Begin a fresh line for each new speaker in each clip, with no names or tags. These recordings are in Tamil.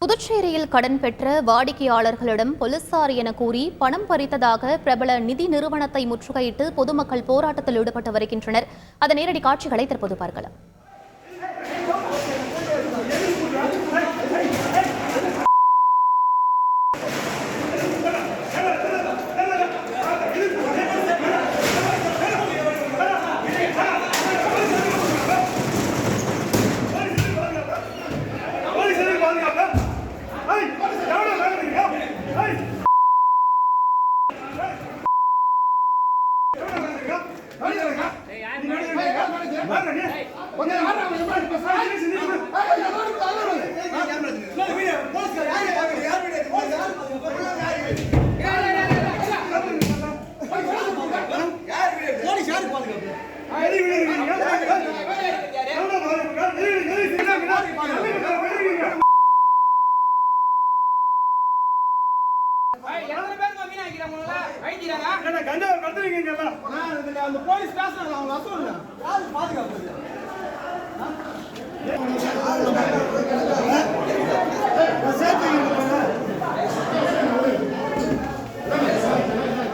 புதுச்சேரியில் கடன் பெற்ற வாடிக்கையாளர்களிடம் போலீசார் என கூறி பணம் பறித்ததாக பிரபல நிதி நிறுவனத்தை முற்றுகையிட்டு பொதுமக்கள் போராட்டத்தில் ஈடுபட்டு வருகின்றனர். அதன் நேரடி காட்சிகளை தற்போது பார்க்கலாம்.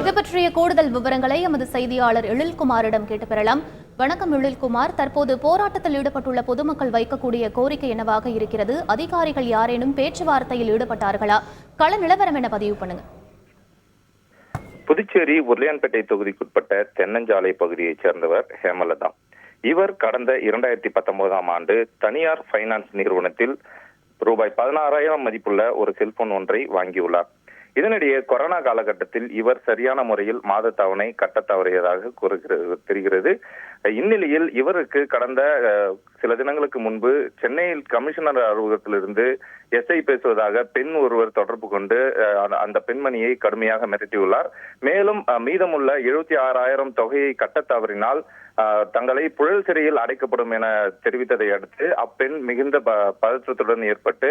இது பற்றிய கூடுதல் விவரங்களை எமது செய்தியாளர் எழில்குமாரிடம் கேட்டு பெறலாம். வணக்கம் எழில்குமார், தற்போது போராட்டத்தில் ஈடுபட்டுள்ள பொதுமக்கள் வைக்கக்கூடிய கோரிக்கை என்னவாக இருக்கிறது? அதிகாரிகள் யாரேனும் பேச்சுவார்த்தையில் ஈடுபட்டார்களா? கள நிலவரம் என பதிவு பண்ணுங்க.
புதுச்சேரி உருளையான்பேட்டை தொகுதிக்குட்பட்ட தென்னஞ்சாலை பகுதியைச் சேர்ந்தவர் ஹேமலதா. இவர் கடந்த 2019ஆம் ஆண்டு தனியார் பைனான்ஸ் நிறுவனத்தில் ரூபாய் 16,000 மதிப்புள்ள ஒரு செல்போன் ஒன்றை வாங்கியுள்ளார். இதனிடையே கொரோனா காலகட்டத்தில் இவர் சரியான முறையில் மாத தவணை கட்ட தவறியதாக தெரிகிறது. இந்நிலையில் இவருக்கு கடந்த சில தினங்களுக்கு முன்பு சென்னையில் கமிஷனர் அலுவலகத்திலிருந்து எஸ்ஐ பேசுவதாக பெண் ஒருவர் தொடர்பு கொண்டு அந்த பெண்மணியை கடுமையாக மிரட்டியுள்ளார். மேலும் மீதமுள்ள 76,000 தொகையை கட்ட தவறினால் தங்களை புழல் சிறையில் அடைக்கப்படும் என தெரிவித்ததை அடுத்து அப்பெண் மிகுந்த பதற்றத்துடன் ஏற்பட்டு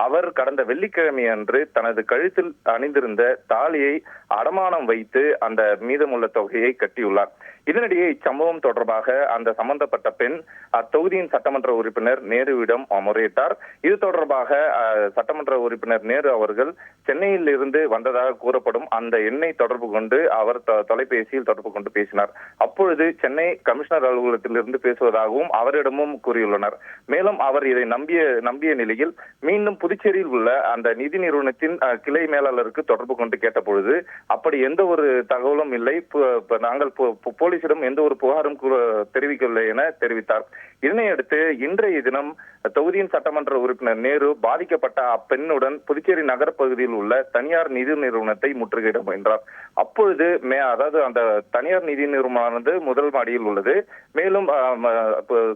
அவர் கடந்த வெள்ளிக்கிழமை அன்று தனது கழுத்தில் அணிந்திருந்த தாலியை அடமானம் வைத்து அந்த மீதமுள்ள தொகையை கட்டியுள்ளார். இதனிடையே இச்சம்பவம் தொடர்பாக அந்த சம்பந்தப்பட்ட பெண் அத்தொகுதியின் சட்டமன்ற உறுப்பினர் நேருவிடம் முறையிட்டார். இது தொடர்பாக சட்டமன்ற உறுப்பினர் நேரு அவர்கள் சென்னையில் இருந்து வந்ததாக கூறப்படும் அந்த எண்ணை தொடர்பு கொண்டு அவர் தொலைபேசியில் தொடர்பு கொண்டு பேசினார். அப்பொழுது சென்னை கமிஷனர் அலுவலகத்திலிருந்து பேசுவதாகவும் அவரிடமும் கூறியுள்ளனர். மேலும் அவர் இதை நம்பிய நிலையில் மீண்டும் புதுச்சேரியில் உள்ள அந்த நிதி நிறுவனத்தின் கிளை மேலாளருக்கு தொடர்பு கொண்டு கேட்டபொழுது அப்படி எந்த ஒரு தகவலும் இல்லை, நாங்கள் போலீசிடம் எந்த ஒரு புகாரும் தெரிவிக்கவில்லை என தெரிவித்தார். இதனையடுத்து இன்றைய தினம் தொகுதியின் சட்டமன்ற உறுப்பினர் நேரு பாதிக்கப்பட்ட அப்பெண்ணுடன் புதுச்சேரி நகர பகுதியில் உள்ள தனியார் நிதி நிறுவனத்தை முற்றுகையிட முயன்றார். அப்பொழுது அதாவது அந்த தனியார் நிதி நிறுவனமானது முதல் மாடியில் உள்ளது. மேலும்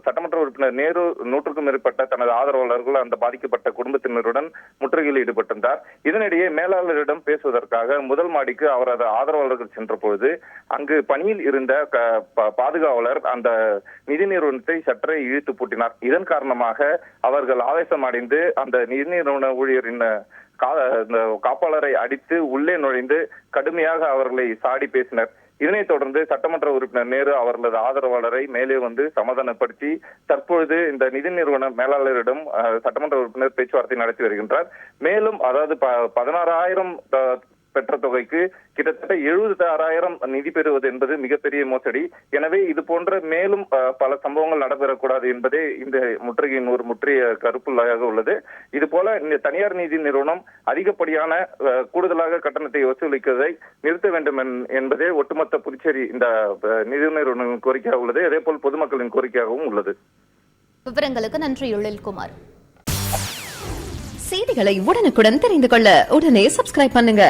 சட்டமன்ற உறுப்பினர் நேரு 100க்கும் மேற்பட்ட தனது ஆதரவாளர்கள் அந்த பாதிக்கப்பட்ட குடும்பத்தினருடன் முற்றுகையில் ஈடுபட்டிருந்தார். இதனிடையே மேலாளரிடம் பேசுவதற்காக முதல் மாடிக்கு அவரது ஆதரவாளர்கள் சென்ற பொழுது அங்கு பணியில் இருந்த பாதுகாவலர் அந்த நிதி நிறுவனத்தை சற்றே இழுத்து பூட்டினார். இதன் காரணமாக அவர்கள் ஆவேசம் அடைந்து அந்த நிதி நிறுவன ஊழியரின் காப்பாளரை அடித்து உள்ளே நுழைந்து கடுமையாக அவர்களை சாடி பேசினர். இதனைத் தொடர்ந்து சட்டமன்ற உறுப்பினர் நேரு அவர்களது ஆதரவாளரை மேலே வந்து சமாதானப்படுத்தி தற்பொழுது இந்த நிதி நிறுவன மேலாளரிடம் சட்டமன்ற உறுப்பினர் பேச்சுவார்த்தை நடத்தி வருகின்றார். மேலும் அதாவது 16,000 பெற்ற தொகைக்கு கிட்டத்தட்ட 76,000 நிதி பெறுவது என்பது மிகப்பெரிய மோசடி. எனவே இது போன்ற மேலும் பல சம்பவங்கள் நடைபெறக்கூடாது என்பதே இந்த முற்றுகையின் ஒரு முற்றிய கருப்புள்ளாக உள்ளது. இது போல இந்த தனியார் நிதி நிறுவனம் அதிகப்படியான கூடுதலாக கட்டணத்தை வசூலிப்பதை நிறுத்த வேண்டும் என்பதே ஒட்டுமொத்த புதுச்சேரி இந்த நிதி நிறுவனங்களின் கோரிக்கையாக உள்ளது. அதே போல் பொதுமக்களின் கோரிக்கையாகவும் உள்ளது.
விவரங்களுக்கு நன்றி எழில்குமார்.
செய்திகளை உடனுக்குடன் தெரிந்து கொள்ள உடனே சப்ஸ்கிரைப் பண்ணுங்க.